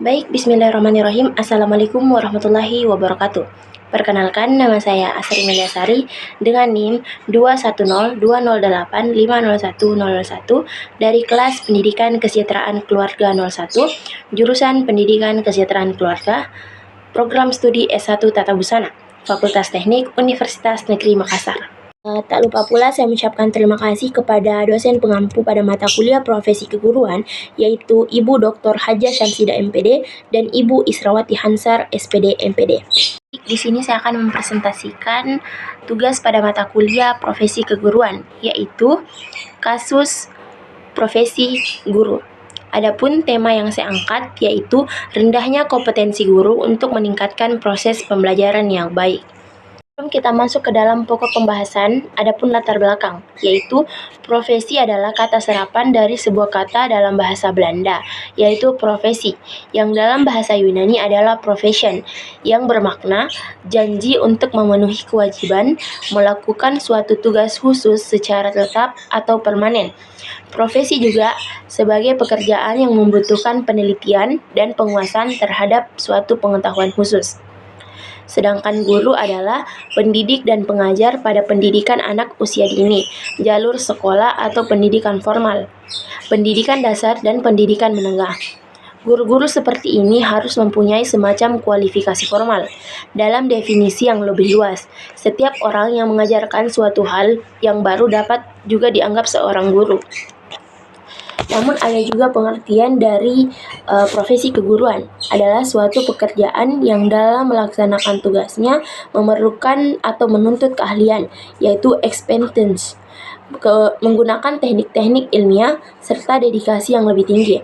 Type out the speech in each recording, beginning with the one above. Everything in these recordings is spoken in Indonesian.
Baik, bismillahirrahmanirrahim. Assalamualaikum warahmatullahi wabarakatuh. Perkenalkan, nama saya Asri Meliasari dengan NIM 21020850101 dari kelas Pendidikan Kesejahteraan Keluarga 01, jurusan Pendidikan Kesejahteraan Keluarga, program studi S1 Tata Busana, Fakultas Teknik Universitas Negeri Makassar. Tak lupa pula saya mengucapkan terima kasih kepada dosen pengampu pada mata kuliah profesi keguruan, yaitu Ibu Dr. Haja Syamsida MPD dan Ibu Israwati Hansar SPD MPD. Di sini saya akan mempresentasikan tugas pada mata kuliah profesi keguruan, yaitu kasus profesi guru. Adapun tema yang saya angkat yaitu rendahnya kompetensi guru untuk meningkatkan proses pembelajaran yang baik. Sebelum kita masuk ke dalam pokok pembahasan, adapun latar belakang, yaitu profesi adalah kata serapan dari sebuah kata dalam bahasa Belanda, yaitu profesi, yang dalam bahasa Yunani adalah profession, yang bermakna janji untuk memenuhi kewajiban melakukan suatu tugas khusus secara tetap atau permanen. Profesi juga sebagai pekerjaan yang membutuhkan penelitian dan penguasaan terhadap suatu pengetahuan khusus. Sedangkan guru adalah pendidik dan pengajar pada pendidikan anak usia dini, jalur sekolah atau pendidikan formal, pendidikan dasar dan pendidikan menengah. Guru-guru seperti ini harus mempunyai semacam kualifikasi formal. Dalam definisi yang lebih luas, setiap orang yang mengajarkan suatu hal yang baru dapat juga dianggap seorang guru. Namun ada juga pengertian dari profesi keguruan adalah suatu pekerjaan yang dalam melaksanakan tugasnya memerlukan atau menuntut keahlian, yaitu experience, menggunakan teknik-teknik ilmiah serta dedikasi yang lebih tinggi.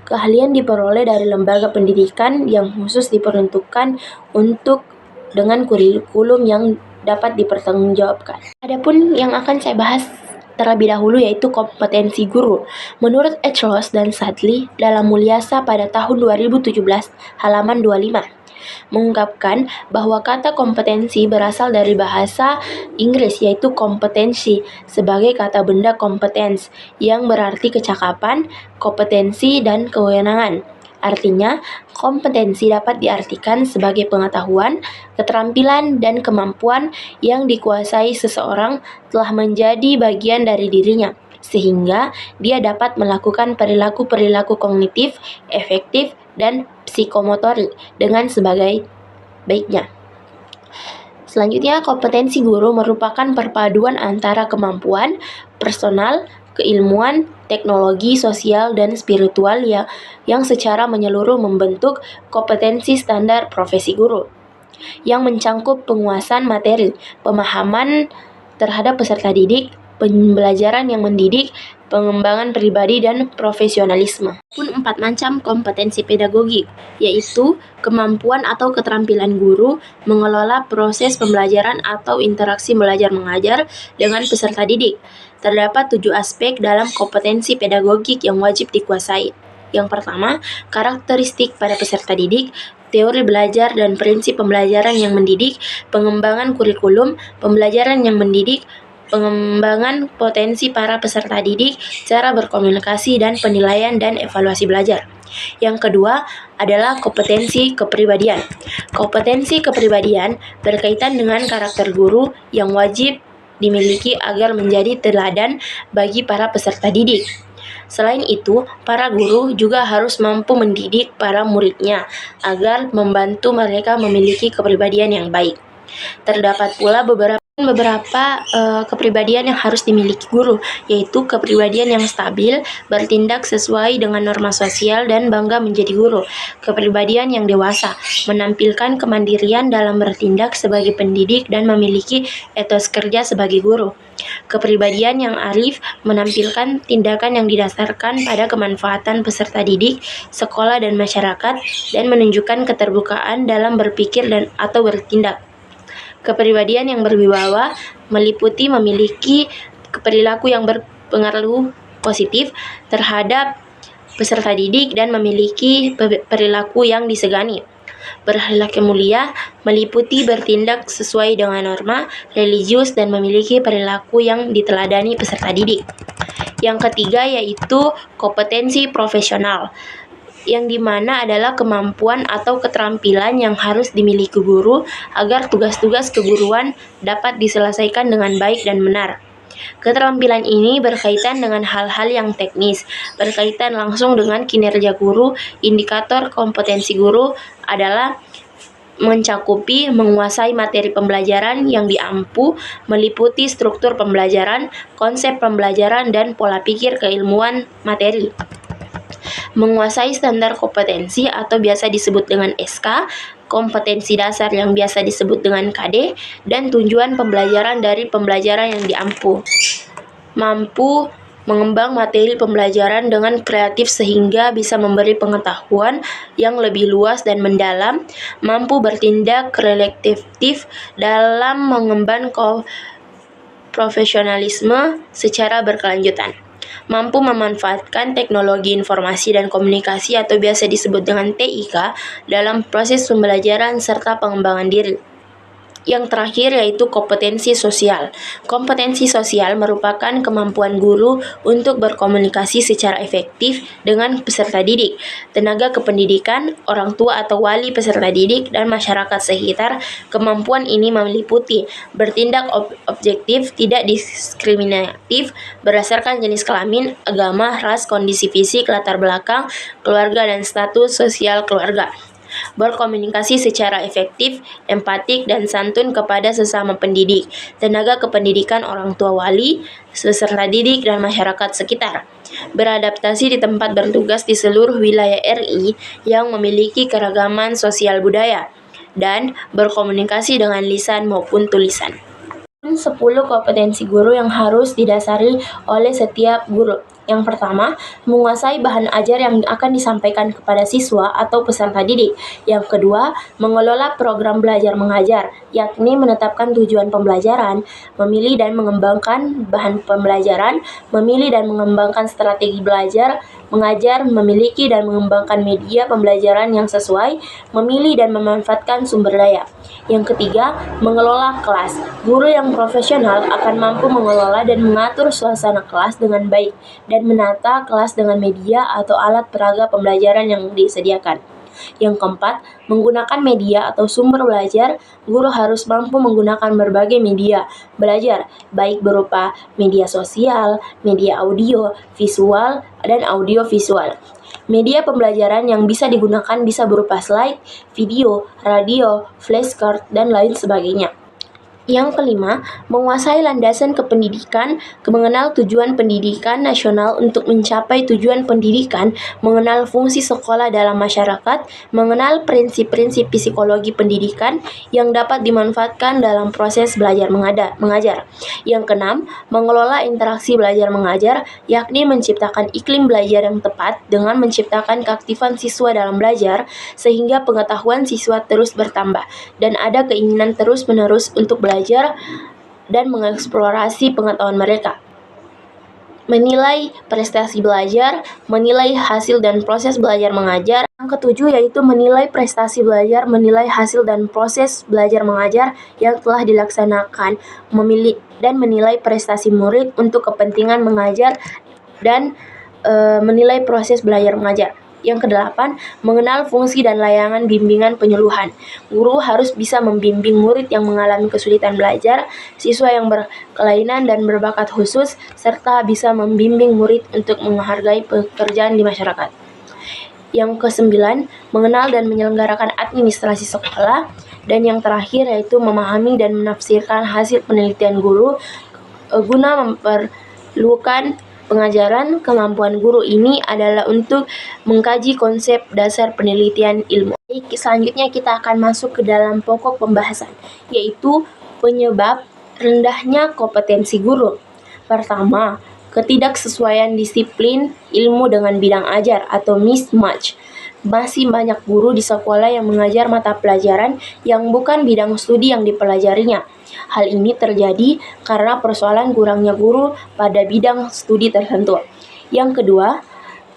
Keahlian diperoleh dari lembaga pendidikan yang khusus diperuntukkan untuk dengan kurikulum yang dapat dipertanggungjawabkan. Adapun yang akan saya bahas terlebih dahulu yaitu kompetensi guru. Menurut Echros dan Sadli dalam Mulyasa pada tahun 2017 halaman 25 mengungkapkan bahwa kata kompetensi berasal dari bahasa Inggris yaitu kompetensi sebagai kata benda competence yang berarti kecakapan, kompetensi, dan kewenangan. Artinya, kompetensi dapat diartikan sebagai pengetahuan, keterampilan, dan kemampuan yang dikuasai seseorang telah menjadi bagian dari dirinya, sehingga dia dapat melakukan perilaku-perilaku kognitif, efektif, dan psikomotorik dengan sebagai baiknya. Selanjutnya, kompetensi guru merupakan perpaduan antara kemampuan personal, keilmuan, teknologi, sosial, dan spiritual yang secara menyeluruh membentuk kompetensi standar profesi guru, yang mencangkup penguasaan materi, pemahaman terhadap peserta didik, pembelajaran yang mendidik, pengembangan pribadi, dan profesionalisme. Pun 4 macam kompetensi pedagogik, yaitu kemampuan atau keterampilan guru mengelola proses pembelajaran atau interaksi belajar-mengajar dengan peserta didik. Terdapat 7 aspek dalam kompetensi pedagogik yang wajib dikuasai. Yang pertama, karakteristik pada peserta didik, teori belajar dan prinsip pembelajaran yang mendidik, pengembangan kurikulum, pembelajaran yang mendidik, pengembangan potensi para peserta didik, cara berkomunikasi, dan penilaian dan evaluasi belajar. Yang kedua adalah kompetensi kepribadian. Kompetensi kepribadian berkaitan dengan karakter guru yang wajib dimiliki agar menjadi teladan bagi para peserta didik. Selain itu, para guru juga harus mampu mendidik para muridnya agar membantu mereka memiliki kepribadian yang baik. Terdapat pula beberapa kepribadian yang harus dimiliki guru, yaitu kepribadian yang stabil, bertindak sesuai dengan norma sosial, dan bangga menjadi guru. Kepribadian yang dewasa, menampilkan kemandirian dalam bertindak sebagai pendidik dan memiliki etos kerja sebagai guru. Kepribadian yang arif, menampilkan tindakan yang didasarkan pada kemanfaatan peserta didik, sekolah, dan masyarakat, dan menunjukkan keterbukaan dalam berpikir atau bertindak. Kepribadian yang berwibawa meliputi memiliki perilaku yang berpengaruh positif terhadap peserta didik dan memiliki perilaku yang disegani. Berakhlak mulia meliputi bertindak sesuai dengan norma religius dan memiliki perilaku yang diteladani peserta didik. Yang ketiga yaitu kompetensi profesional. yang dimana adalah kemampuan atau keterampilan yang harus dimiliki guru agar tugas-tugas keguruan dapat diselesaikan dengan baik dan benar. Keterampilan ini berkaitan dengan hal-hal yang teknis, berkaitan langsung dengan kinerja guru. Indikator kompetensi guru adalah mencakupi menguasai materi pembelajaran yang diampu, meliputi struktur pembelajaran, konsep pembelajaran, dan pola pikir keilmuan materi. Menguasai standar kompetensi atau biasa disebut dengan SK, kompetensi dasar yang biasa disebut dengan KD, dan tujuan pembelajaran dari pembelajaran yang diampu. Mampu mengembang materi pembelajaran dengan kreatif sehingga bisa memberi pengetahuan yang lebih luas dan mendalam, mampu bertindak kolektif dalam mengemban profesionalisme secara berkelanjutan, mampu memanfaatkan teknologi informasi dan komunikasi atau biasa disebut dengan TIK dalam proses pembelajaran serta pengembangan diri. Yang terakhir yaitu kompetensi sosial. Kompetensi sosial merupakan kemampuan guru untuk berkomunikasi secara efektif dengan peserta didik, tenaga kependidikan, orang tua atau wali peserta didik, dan masyarakat sekitar. Kemampuan ini meliputi bertindak objektif, tidak diskriminatif berdasarkan jenis kelamin, agama, ras, kondisi fisik, latar belakang, keluarga, dan status sosial keluarga. Berkomunikasi secara efektif, empatik, dan santun kepada sesama pendidik, tenaga kependidikan, orang tua wali, peserta didik, dan masyarakat sekitar. Beradaptasi di tempat bertugas di seluruh wilayah RI yang memiliki keragaman sosial budaya, dan berkomunikasi dengan lisan maupun tulisan. 10 kompetensi guru yang harus didasari oleh setiap guru. Yang pertama, menguasai bahan ajar yang akan disampaikan kepada siswa atau peserta didik. Yang kedua, mengelola program belajar mengajar, yakni menetapkan tujuan pembelajaran, memilih dan mengembangkan bahan pembelajaran, memilih dan mengembangkan strategi belajar mengajar, memiliki dan mengembangkan media pembelajaran yang sesuai, memilih dan memanfaatkan sumber daya. Yang ketiga, mengelola kelas. Guru yang profesional akan mampu mengelola dan mengatur suasana kelas dengan baik dan menata kelas dengan media atau alat peraga pembelajaran yang disediakan. Yang keempat, menggunakan media atau sumber belajar. Guru harus mampu menggunakan berbagai media belajar, baik berupa media sosial, media audio, visual, dan audio visual. Media pembelajaran yang bisa digunakan bisa berupa slide, video, radio, flashcard, dan lain sebagainya. Yang kelima, menguasai landasan kependidikan, mengenal tujuan pendidikan nasional untuk mencapai tujuan pendidikan, mengenal fungsi sekolah dalam masyarakat, mengenal prinsip-prinsip psikologi pendidikan yang dapat dimanfaatkan dalam proses belajar mengajar. Yang keenam, mengelola interaksi belajar mengajar, yakni menciptakan iklim belajar yang tepat dengan menciptakan keaktifan siswa dalam belajar sehingga pengetahuan siswa terus bertambah dan ada keinginan terus-menerus untuk belajar dan mengeksplorasi pengetahuan mereka. Menilai prestasi belajar, menilai hasil dan proses belajar mengajar. Yang ketujuh yaitu menilai prestasi belajar, menilai hasil dan proses belajar mengajar yang telah dilaksanakan, memilih dan menilai prestasi murid untuk kepentingan mengajar dan menilai proses belajar mengajar. Yang kedelapan, mengenal fungsi dan layanan bimbingan penyuluhan. Guru harus bisa membimbing murid yang mengalami kesulitan belajar, siswa yang berkelainan dan berbakat khusus, serta bisa membimbing murid untuk menghargai pekerjaan di masyarakat. Yang kesembilan, mengenal dan menyelenggarakan administrasi sekolah. Dan yang terakhir yaitu memahami dan menafsirkan hasil penelitian guru guna memperlukan pengajaran. Kemampuan guru ini adalah untuk mengkaji konsep dasar penelitian ilmu. Selanjutnya kita akan masuk ke dalam pokok pembahasan, yaitu penyebab rendahnya kompetensi guru. Pertama, ketidaksesuaian disiplin ilmu dengan bidang ajar atau mismatch. Masih banyak guru di sekolah yang mengajar mata pelajaran yang bukan bidang studi yang dipelajarinya. Hal ini terjadi karena persoalan kurangnya guru pada bidang studi tertentu. Yang kedua,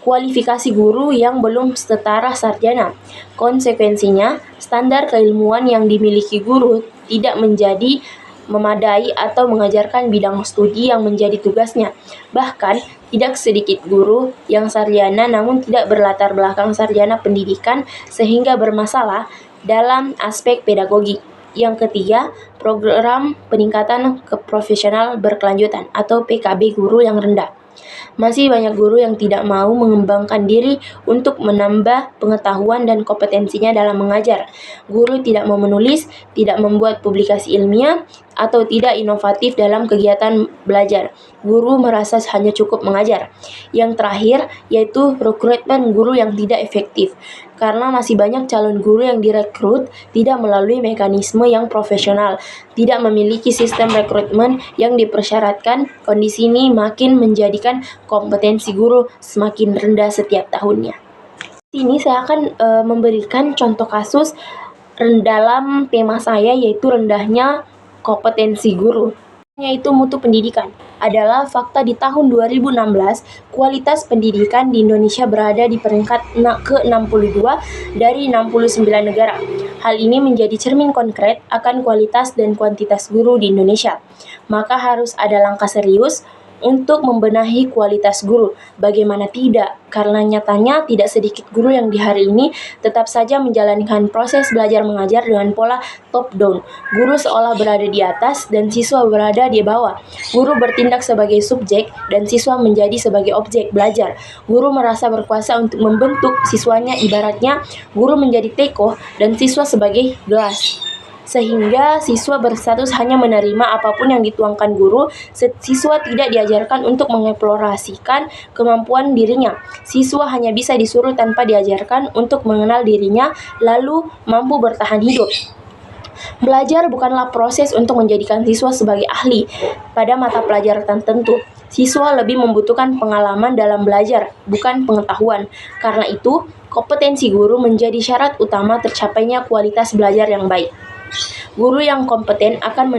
kualifikasi guru yang belum setara sarjana. Konsekuensinya, standar keilmuan yang dimiliki guru tidak menjadi memadai atau mengajarkan bidang studi yang menjadi tugasnya. Bahkan, tidak sedikit guru yang sarjana namun tidak berlatar belakang sarjana pendidikan sehingga bermasalah dalam aspek pedagogi. Yang ketiga, program peningkatan keprofesional berkelanjutan atau PKB guru yang rendah. Masih banyak guru yang tidak mau mengembangkan diri untuk menambah pengetahuan dan kompetensinya dalam mengajar. Guru tidak mau menulis, tidak membuat publikasi ilmiah, atau tidak inovatif dalam kegiatan belajar. Guru merasa hanya cukup mengajar. Yang terakhir, yaitu rekrutmen guru yang tidak efektif. Karena masih banyak calon guru yang direkrut tidak melalui mekanisme yang profesional, tidak memiliki sistem rekrutmen yang dipersyaratkan. Kondisi ini makin menjadikan kompetensi guru semakin rendah setiap tahunnya. Ini saya akan memberikan contoh kasus dalam tema saya, yaitu rendahnya kompetensi guru, yaitu mutu pendidikan. Adalah fakta di tahun 2016, kualitas pendidikan di Indonesia berada di peringkat ke-62 dari 69 negara. Hal ini menjadi cermin konkret akan kualitas dan kuantitas guru di Indonesia. Maka harus ada langkah serius untuk membenahi kualitas guru. Bagaimana tidak? Karena nyatanya tidak sedikit guru yang di hari ini tetap saja menjalankan proses belajar mengajar dengan pola top down. Guru seolah berada di atas dan siswa berada di bawah. Guru bertindak sebagai subjek dan siswa menjadi sebagai objek belajar. Guru merasa berkuasa untuk membentuk siswanya, ibaratnya guru menjadi teko dan siswa sebagai gelas. Sehingga siswa berstatus hanya menerima apapun yang dituangkan guru. Siswa tidak diajarkan untuk mengeksplorasikan kemampuan dirinya. Siswa hanya bisa disuruh tanpa diajarkan untuk mengenal dirinya, lalu mampu bertahan hidup. Belajar bukanlah proses untuk menjadikan siswa sebagai ahli pada mata pelajaran tertentu. Siswa lebih membutuhkan pengalaman dalam belajar, bukan pengetahuan. Karena itu, kompetensi guru menjadi syarat utama tercapainya kualitas belajar yang baik. Guru yang kompeten akan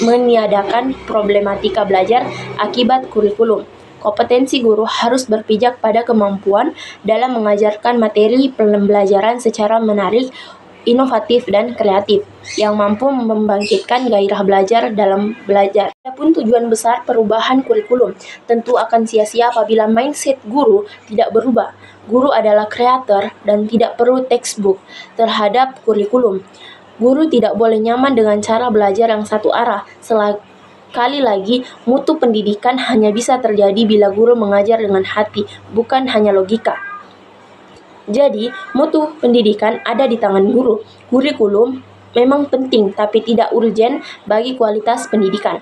meniadakan problematika belajar akibat kurikulum. Kompetensi guru harus berpijak pada kemampuan dalam mengajarkan materi pembelajaran secara menarik, inovatif, dan kreatif, yang mampu membangkitkan gairah belajar dalam belajar. Adapun tujuan besar perubahan kurikulum tentu akan sia-sia apabila mindset guru tidak berubah. Guru adalah kreator dan tidak perlu textbook terhadap kurikulum. Guru tidak boleh nyaman dengan cara belajar yang satu arah. Sekali lagi, mutu pendidikan hanya bisa terjadi bila guru mengajar dengan hati, bukan hanya logika. Jadi, mutu pendidikan ada di tangan guru. Kurikulum memang penting, tapi tidak urgen bagi kualitas pendidikan.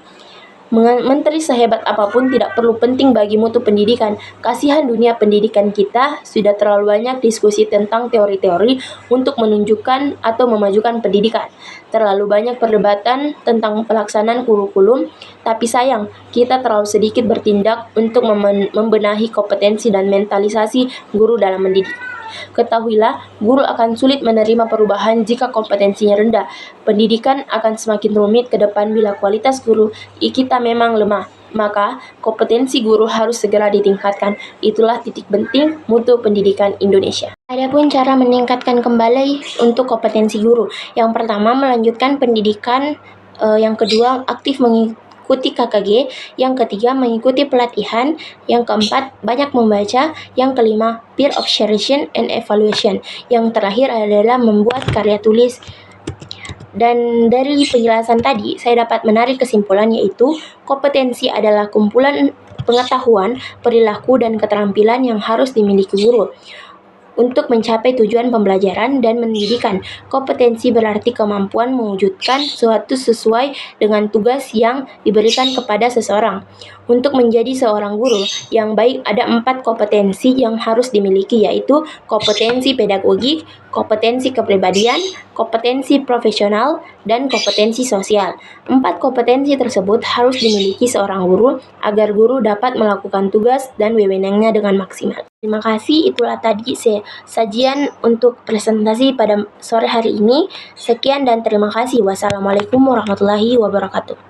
Menteri sehebat apapun tidak perlu penting bagi mutu pendidikan. Kasihan dunia pendidikan kita, sudah terlalu banyak diskusi tentang teori-teori untuk menunjukkan atau memajukan pendidikan. Terlalu banyak perdebatan tentang pelaksanaan kurikulum, tapi sayang, kita terlalu sedikit bertindak untuk membenahi kompetensi dan mentalisasi guru dalam mendidik. Ketahuilah, guru akan sulit menerima perubahan jika kompetensinya rendah. Pendidikan akan semakin rumit ke depan bila kualitas guru kita memang lemah. Maka, kompetensi guru harus segera ditingkatkan. Itulah titik penting mutu pendidikan Indonesia. Adapun cara meningkatkan kembali untuk kompetensi guru. Yang pertama, melanjutkan pendidikan. Yang kedua, aktif mengikuti KKG, yang ketiga mengikuti pelatihan, yang keempat banyak membaca, yang kelima peer observation and evaluation, yang terakhir adalah membuat karya tulis. Dan dari penjelasan tadi saya dapat menarik kesimpulan, yaitu kompetensi adalah kumpulan pengetahuan, perilaku, dan keterampilan yang harus dimiliki guru untuk mencapai tujuan pembelajaran dan pendidikan. Kompetensi berarti kemampuan mewujudkan suatu sesuai dengan tugas yang diberikan kepada seseorang. Untuk menjadi seorang guru yang baik ada 4 kompetensi yang harus dimiliki, yaitu kompetensi pedagogik, kompetensi kepribadian, kompetensi profesional, dan kompetensi sosial. 4 kompetensi tersebut harus dimiliki seorang guru agar guru dapat melakukan tugas dan wewenangnya dengan maksimal. Terima kasih, itulah tadi sajian untuk presentasi pada sore hari ini. Sekian dan terima kasih. Wassalamualaikum warahmatullahi wabarakatuh.